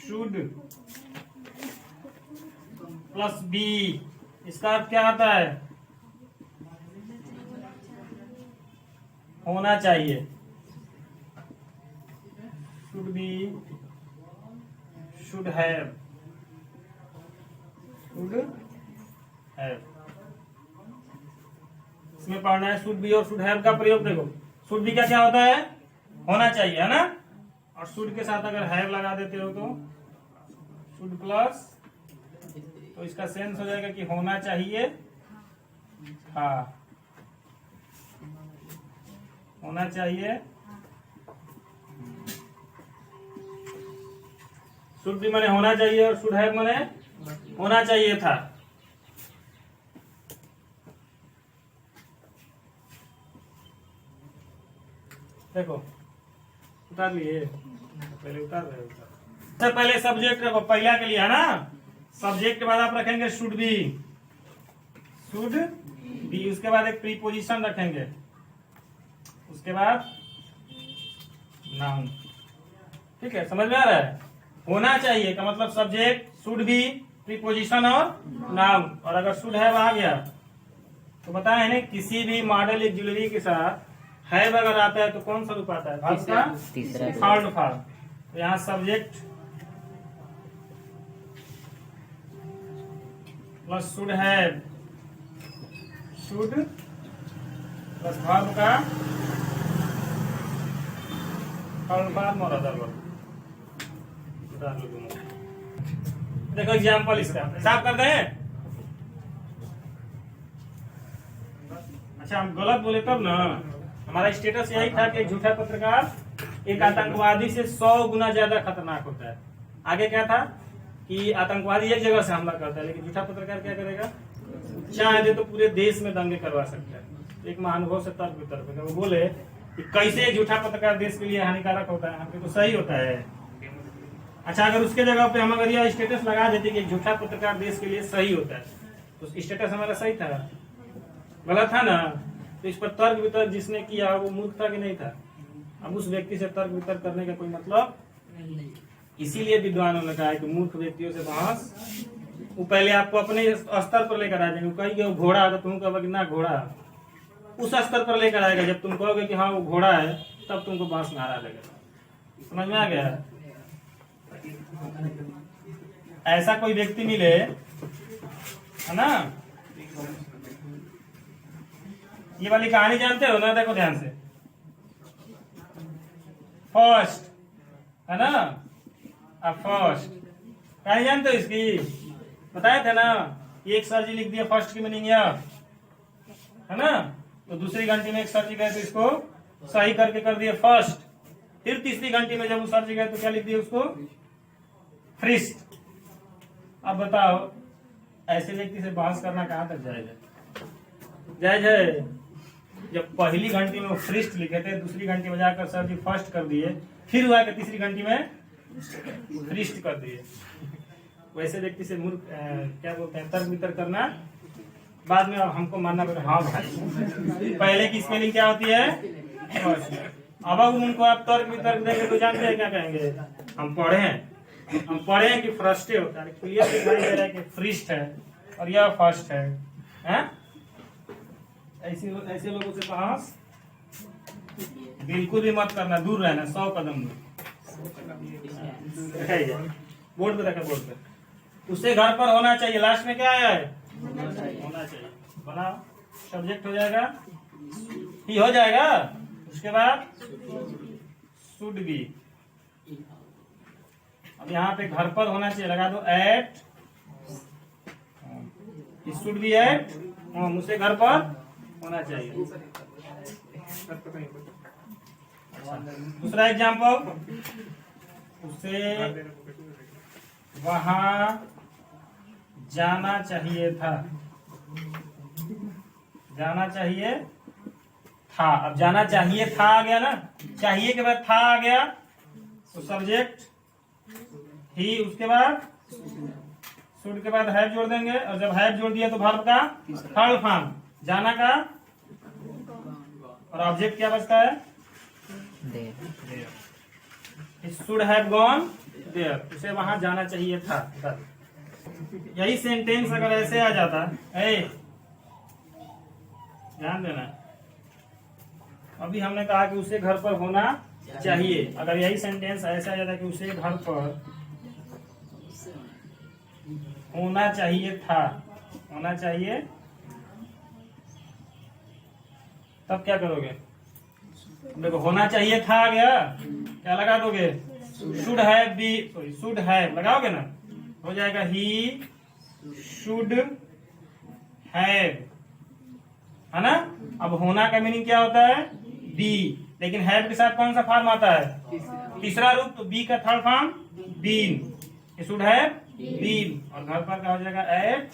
Should plus B, इसका अर्थ क्या आता है? होना चाहिए। Should be, should have, should have, इसमें पढ़ना है। शुड बी और शुड हैव का प्रयोग देखो। शुड बी का क्या होता है? होना चाहिए, है ना। और शुड के साथ अगर हैव लगा देते हो तो शुड प्लस, तो इसका सेंस हो जाएगा कि होना चाहिए था, होना चाहिए। शुड भी माने होना चाहिए और शुड हैव माने होना चाहिए था। देखो उतार लिए, पहले उतार रहे हो। सबसे पहले सब्जेक्ट रखो, पहला के लिए, है ना। सब्जेक्ट के बाद आप रखेंगे शुड बी, शुड बी, उसके बाद एक प्रीपोजिशन रखेंगे, उसके बाद नाउन। ठीक है, समझ में आ रहा है? होना चाहिए का मतलब सब्जेक्ट, शुड बी, प्रीपोजिशन और नाउन। और अगर शुड हैव आ गया तो बताए ना, किसी भी मॉडल या ज्वेलरी के साथ हैव अगर आता है तो कौन सा रूप आता है? भाव का थर्ड फॉर्म। तो यहाँ subject plus should have, should plus भाव का थर्ड फॉर्म और अदर वर्ब। देखो एग्जाम्पल इसका साफ कर दें। अच्छा, हम गलत बोले तब ना। हमारा स्टेटस यही था कि झूठा पत्रकार एक आतंकवादी से 100 गुना ज्यादा खतरनाक होता है। आगे क्या था कि आतंकवादी एक जगह से हमला करता है, लेकिन झूठा पत्रकार क्या करेगा? चाहे तो पूरे देश में दंगे करवा सकता है। एक महानुभव से तर्क वितर्क, वो बोले कि कैसे एक झूठा पत्रकार देश के लिए हानिकारक होता है, हमको तो सही होता है। अच्छा, अगर उसके जगह पे हम अगर यह स्टेटस लगा देते कि एक झूठा पत्रकार देश के लिए सही होता है, तो स्टेटस हमारा सही था? गलत था ना। तो इस पर तर्क वितर्क जिसने किया वो मूर्ख था कि नहीं था? अब उस व्यक्ति से तर्क वितर्क करने का कोई मतलब नहीं। इसीलिए विद्वानों ने कहा है कि मूर्ख व्यक्तियों से बहस, वो पहले आपको अपने स्तर पर लेकर आ जाएंगे। कहेंगे वो घोड़ा है तो तुम कहोगे ना घोड़ा, उस स्तर पर लेकर आएगा। जब तुम कहोगे कि हाँ वो घोड़ा है, तब तुमको बहस में हरा देगा। समझ में आ गया? ऐसा कोई व्यक्ति मिले, है ना। ये वाली कहानी जानते हो ना? देखो ध्यान से। फर्स्ट, है ना। अब फर्स्ट कहानी जानते हो इसकी? बताए थे ना। एक सर जी लिख दिया फर्स्ट की मीनिंग यह, है ना। तो दूसरी घंटी में एक सर जी गए तो इसको सही करके कर दिए फर्स्ट। फिर तीसरी घंटी में जब वो सर जी गए तो क्या लिख दिया उसको? फ्रिस्ट। अब बताओ, ऐसे व्यक्ति से बहस करना कहां तक जायज है? जायज है? जब पहली घंटी में वो फ्रिस्ट लिखे थे, दूसरी घंटी में जाकर सर जी फर्स्ट कर दिए, फिर हुआ कि तीसरी घंटी में फ्रिस्ट कर दिए। वैसे व्यक्ति से मूर्ख क्या बोलते हैं, तर्क वितर्क करना बाद में हमको मानना पड़ेगा। हाँ भाई, पहले की स्पेलिंग क्या होती है? अब उनको आप तर्क वितर्क देंगे तो जानते हैं क्या कहेंगे? हम पढ़े हैं कि फ्रस्टे होता है, क्लियर दिखाई दे रहा है कि फ्रिस्ट है और यह फर्स्ट है, हैं? ऐसे लोगों से बहस बिल्कुल भी मत करना, दूर रहना, 100 कदम दूर। बोर्ड पे रखा, बोर्ड पे। उससे घर पर होना चाहिए। लास्ट में क्या आया है? होना चाहिए। बना सब्जेक्ट हो जाएगा, ही हो जाएगा। उसके बाद शुड बी। अब यहाँ पे घर पर होना चाहिए, लगा दो at. Should be at home, उसे घर पर होना चाहिए। दूसरा एग्जाम्पल, उसे वहां जाना चाहिए था। जाना चाहिए था। अब जाना चाहिए था आ गया ना, चाहिए के बाद था आ गया तो सब्जेक्ट ही, उसके बाद शुड के बाद हैव जोड़ देंगे, और जब हैव जोड़ दिया तो वर्ब का थर्ड फॉर्म, जाना का, और ऑब्जेक्ट क्या बचता है? शुड हैव गॉन देयर, उसे वहां जाना चाहिए था। यही सेंटेंस अगर ऐसे आ जाता, ध्यान देना, अभी हमने कहा कि उसे घर पर होना चाहिए, अगर यही सेंटेंस ऐसे आ जाता कि उसे घर पर होना चाहिए था, होना चाहिए, तब क्या करोगे? देखो होना चाहिए था आ गया, क्या लगा दोगे? Should have be, sorry should have लगाओगे ना, हो जाएगा ही शुड हैव, है ना। अब होना का मीनिंग क्या होता है? बी, लेकिन हैव के साथ कौन सा फॉर्म आता है? तीसरा रूप, तो बी का third form been, should have been, और घर पर क्या हो जाएगा? एट।